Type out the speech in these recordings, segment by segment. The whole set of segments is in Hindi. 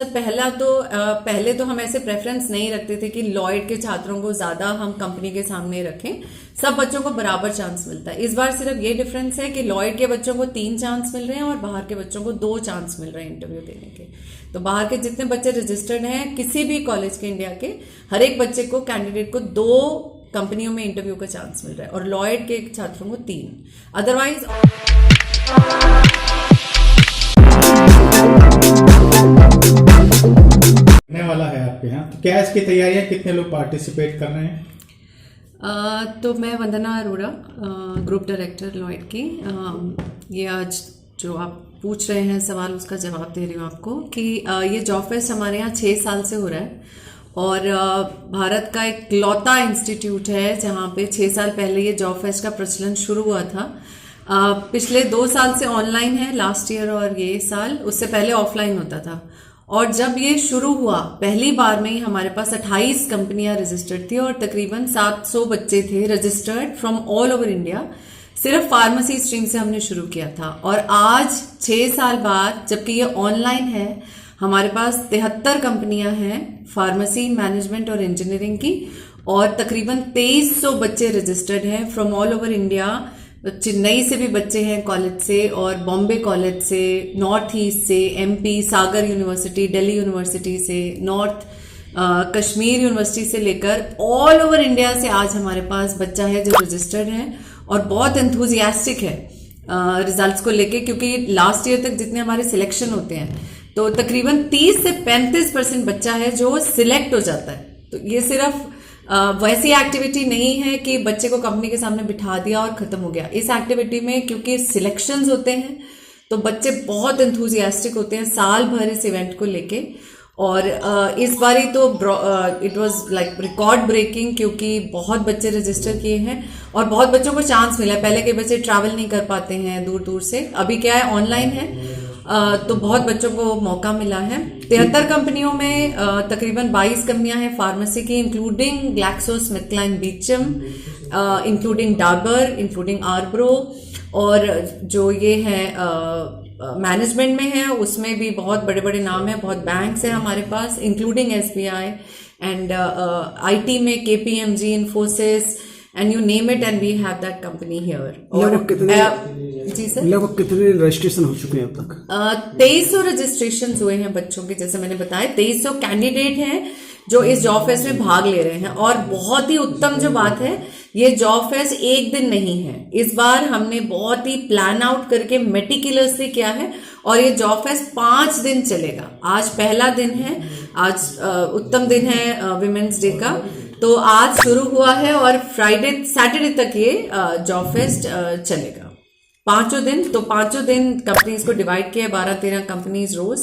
सर पहले तो हम ऐसे प्रेफरेंस नहीं रखते थे कि लॉयड के छात्रों को ज्यादा हम कंपनी के सामने रखें। सब बच्चों को बराबर चांस मिलता है। इस बार सिर्फ ये डिफरेंस है कि लॉयड के बच्चों को 3 चांस मिल रहे हैं और बाहर के बच्चों को 2 चांस मिल रहे हैं इंटरव्यू देने के। तो बाहर के जितने बच्चे रजिस्टर्ड हैं किसी भी कॉलेज के इंडिया के, हर एक बच्चे को, कैंडिडेट को 2 कंपनियों में इंटरव्यू का चांस मिल रहा है और लॉयड के छात्रों को 3। अदरवाइज होने वाला है आपके यहाँ, तो क्या इसकी तैयारियां, कितने लोग पार्टिसिपेट कर रहे हैं? तो मैं वंदना अरोड़ा, ग्रुप डायरेक्टर लॉयड की। ये आज जो आप पूछ रहे हैं सवाल, उसका जवाब दे रही हूँ आपको कि ये जॉब फेस्ट हमारे यहाँ 6 साल से हो रहा है और भारत का एक लौता इंस्टीट्यूट है जहाँ पे 6 साल पहले ये जॉब फेस्ट का प्रचलन शुरू हुआ था। पिछले 2 साल से ऑनलाइन है, लास्ट ईयर और ये साल, उससे पहले ऑफलाइन होता था। और जब ये शुरू हुआ पहली बार में ही हमारे पास 28 कंपनियां रजिस्टर्ड थी और तकरीबन 700 बच्चे थे registered from all over India. सिर्फ फार्मेसी स्ट्रीम से हमने शुरू किया था और आज 6 साल बाद, जबकि ये ऑनलाइन है, हमारे पास 73 कंपनियां हैं फार्मेसी, मैनेजमेंट और इंजीनियरिंग की, और तकरीबन 2300 बच्चे रजिस्टर्ड हैं from all over India. Chennai से भी बच्चे हैं कॉलेज से, और बॉम्बे कॉलेज से, नॉर्थ ईस्ट से, एमपी, सागर यूनिवर्सिटी, दिल्ली यूनिवर्सिटी से, नॉर्थ कश्मीर यूनिवर्सिटी से लेकर ऑल ओवर इंडिया से आज हमारे पास बच्चा है जो रजिस्टर्ड है और बहुत एंथुजियास्टिक है रिजल्ट्स को लेके, क्योंकि लास्ट ईयर तक जितने हमारे सिलेक्शन होते हैं तो तकरीबन 30 से 35% बच्चा है जो सिलेक्ट हो जाता है। तो ये सिर्फ वैसी एक्टिविटी नहीं है कि बच्चे को कंपनी के सामने बिठा दिया और खत्म हो गया। इस एक्टिविटी में क्योंकि सिलेक्शंस होते हैं तो बच्चे बहुत एंथुजियास्टिक होते हैं साल भर इस इवेंट को लेके। और इस बारी तो it was like record breaking, क्योंकि बहुत बच्चे रजिस्टर किए हैं और बहुत बच्चों को चांस मिला है। पहले के बच्चे ट्रैवल नहीं कर पाते हैं दूर दूर से, अभी क्या है ऑनलाइन है, तो बहुत बच्चों को मौका मिला है। 73 कंपनियों में तकरीबन 22 कंपनियां हैं फार्मेसी की, including GlaxoSmithKline Beecham, including Dabur, including Arbro, और जो ये है मैनेजमेंट में है उसमें भी बहुत बड़े बड़े नाम हैं, बहुत बैंक्स हैं हमारे पास, इंक्लूडिंग एसबीआई, एंड आईटी में KPMG, Infosys, and you name it and we have that company here। और जी सर, लगभग कितने रजिस्ट्रेशन हो चुके हैं अब तक? 2300 रजिस्ट्रेशन हुए हैं बच्चों के, जैसे मैंने बताया 2300 कैंडिडेट हैं जो इस जॉब फेस्ट में भाग ले रहे हैं। और बहुत ही उत्तम जो बात है, ये जॉब फेस्ट एक दिन नहीं है, इस बार हमने बहुत ही प्लान आउट करके मेटिकुलसली किया है और ये जॉब फेस्ट 5 दिन चलेगा। आज पहला दिन है, आज उत्तम दिन है विमेंस डे का, तो आज शुरू हुआ है और फ्राइडे सैटरडे तक ये जॉब फेस्ट चलेगा 5 दिन। तो 5 दिन कंपनीज को डिवाइड किया है, 12-13 कंपनीज रोज।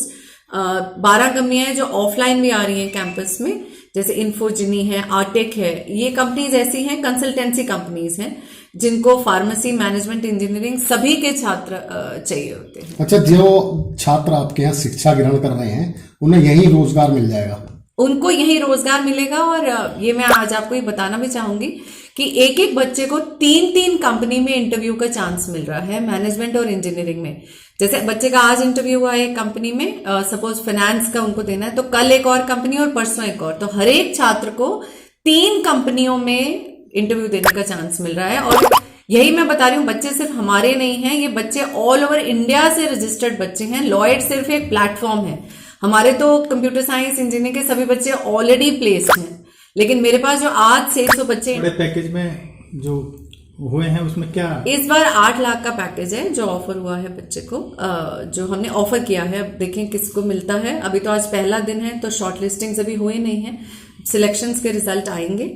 12 कंपनियां हैं जो ऑफलाइन भी आ रही हैं कैंपस में, जैसे इन्फोजिनी है, आर्टेक है। ये कंपनीज ऐसी हैं, कंसल्टेंसी कंपनीज हैं जिनको फार्मेसी, मैनेजमेंट, इंजीनियरिंग सभी के छात्र चाहिए होते हैं। अच्छा, जो छात्र आपके यहाँ शिक्षा ग्रहण कर रहे हैं उन्हें यही रोजगार मिल जाएगा? उनको यही रोजगार मिलेगा। और ये मैं आज आपको ये बताना भी चाहूंगी कि एक एक बच्चे को 3-3 कंपनी में इंटरव्यू का चांस मिल रहा है, मैनेजमेंट और इंजीनियरिंग में। जैसे बच्चे का आज इंटरव्यू हुआ है एक कंपनी में, सपोज फाइनेंस का उनको देना है, तो कल एक और कंपनी और परसों एक और। तो हर एक छात्र को 3 कंपनियों में इंटरव्यू देने का चांस मिल रहा है। और यही मैं बता रही हूँ, बच्चे सिर्फ हमारे नहीं हैं, ये बच्चे ऑल ओवर इंडिया से रजिस्टर्ड बच्चे हैं। लॉयड सिर्फ एक प्लेटफॉर्म है, हमारे तो कंप्यूटर साइंस, इंजीनियरिंग के सभी बच्चे ऑलरेडी प्लेस्ड हैं, लेकिन मेरे पास जो आज 600 बच्चे बड़े पैकेज में जो हुए हैं उसमें क्या, इस बार 8 लाख का पैकेज है जो ऑफर हुआ है बच्चे को, जो हमने ऑफर किया है। अब देखें किसको मिलता है। अभी तो आज पहला दिन है तो शॉर्ट लिस्टिंग अभी हुई नहीं है, सिलेक्शंस के रिजल्ट आएंगे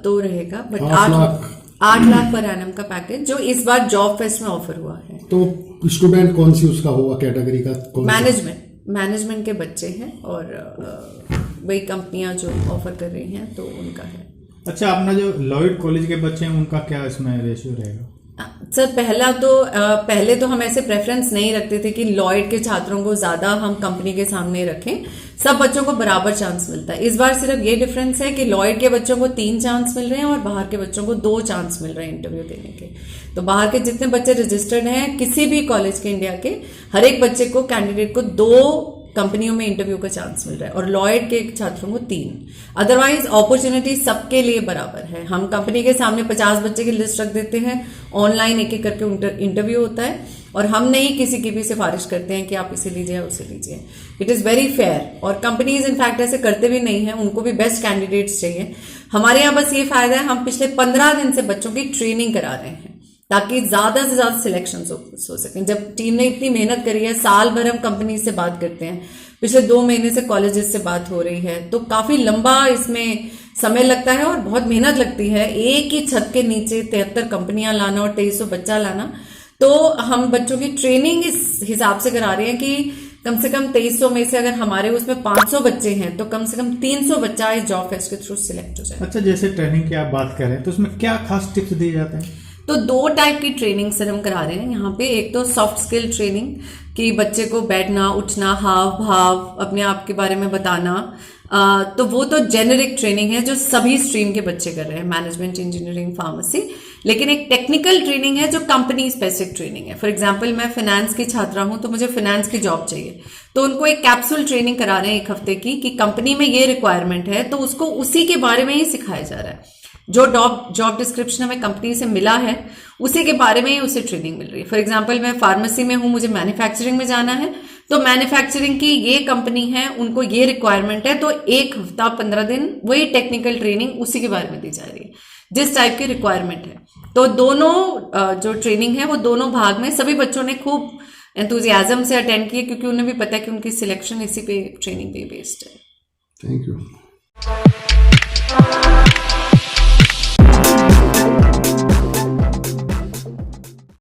तो रहेगा। बट 8 लाख पर एनम का पैकेज जो इस बार जॉब फेस्ट में ऑफर हुआ है। तो स्टूडेंट कौन सी उसका होगा, कैटेगरी का? मैनेजमेंट के बच्चे हैं और वही कंपनियां जो ऑफर कर रही हैं तो उनका है। अच्छा, अपना जो लॉयड कॉलेज के बच्चे हैं उनका क्या इसमें रेशियो रहेगा? सर पहले तो हम ऐसे प्रेफरेंस नहीं रखते थे कि लॉयड के छात्रों को ज्यादा हम कंपनी के सामने रखें। सब बच्चों को बराबर चांस मिलता है। इस बार सिर्फ ये डिफरेंस है कि लॉयड के बच्चों को 3 चांस मिल रहे हैं और बाहर के बच्चों को 2 चांस मिल रहे हैं इंटरव्यू देने के। तो बाहर के जितने बच्चे रजिस्टर्ड हैं किसी भी कॉलेज के इंडिया के, हर एक बच्चे को, कैंडिडेट को 2 कंपनियों में इंटरव्यू का चांस मिल रहा है और लॉयड के छात्रों को 3। अदरवाइज अपॉर्चुनिटी सबके लिए बराबर है। हम कंपनी के सामने 50 बच्चे की लिस्ट रख देते हैं, ऑनलाइन एक एक करके इंटरव्यू होता है और हम नहीं किसी की भी सिफारिश करते हैं कि आप इसे लीजिए या उसे लीजिए। इट इज़ वेरी फेयर और कंपनीज इनफैक्ट ऐसे करते भी नहीं हैं, उनको भी बेस्ट कैंडिडेट्स चाहिए। हमारे यहाँ बस ये फायदा है, हम पिछले 15 दिन से बच्चों की ट्रेनिंग करा रहे हैं ताकि ज्यादा से ज्यादा सिलेक्शन हो सकें। जब टीम ने इतनी मेहनत करी है, साल भर हम कंपनी से बात करते हैं, पिछले 2 महीने से कॉलेजेस से बात हो रही है, तो काफी लंबा इसमें समय लगता है और बहुत मेहनत लगती है। एक ही छत के नीचे 73 कंपनियां लाना और 2300 बच्चा लाना, तो हम बच्चों की ट्रेनिंग इस हिसाब से करा रहे हैं कि कम से कम 2300 में से अगर हमारे उसमें 500 बच्चे हैं तो कम से कम 300 बच्चा इस जॉब फेस्ट के थ्रू सिलेक्ट हो जाए। अच्छा, जैसे ट्रेनिंग की आप बात कर रहे हैं तो उसमें क्या खास टिप्स दिए जाते हैं? तो 2 टाइप की ट्रेनिंग सर हम करा रहे हैं यहाँ पे। एक तो सॉफ्ट स्किल ट्रेनिंग कि बच्चे को बैठना, उठना, हाव भाव, अपने आप के बारे में बताना, तो वो तो जेनेरिक ट्रेनिंग है जो सभी स्ट्रीम के बच्चे कर रहे हैं, मैनेजमेंट, इंजीनियरिंग, फार्मेसी। लेकिन एक टेक्निकल ट्रेनिंग है जो कंपनी स्पेसिफिक ट्रेनिंग है। फॉर एग्जांपल मैं फाइनेंस की छात्रा हूं तो मुझे फाइनेंस की जॉब चाहिए, तो उनको एक कैप्सूल ट्रेनिंग करा रहे हैं 1 हफ्ते की कि कंपनी में ये रिक्वायरमेंट है, तो उसको उसी के बारे में ही सिखाया जा रहा है। जो जॉब डिस्क्रिप्शन हमें कंपनी से मिला है उसी के बारे में ही उसे ट्रेनिंग मिल रही है। फॉर एग्जांपल मैं फार्मेसी में हूं, मुझे मैन्युफैक्चरिंग में जाना है, तो मैन्युफैक्चरिंग की ये कंपनी है, उनको ये रिक्वायरमेंट है, तो 1 हफ्ता 15 दिन वही टेक्निकल ट्रेनिंग उसी के बारे में दी जा रही है जिस टाइप की रिक्वायरमेंट है। तो दोनों जो ट्रेनिंग है वो दोनों भाग में सभी बच्चों ने खूब एंथुजियाज्म से अटेंड किए क्योंकि उन्हें भी पता है कि उनकी सिलेक्शन इसी पे ट्रेनिंग पे बेस्ड है। Thank you.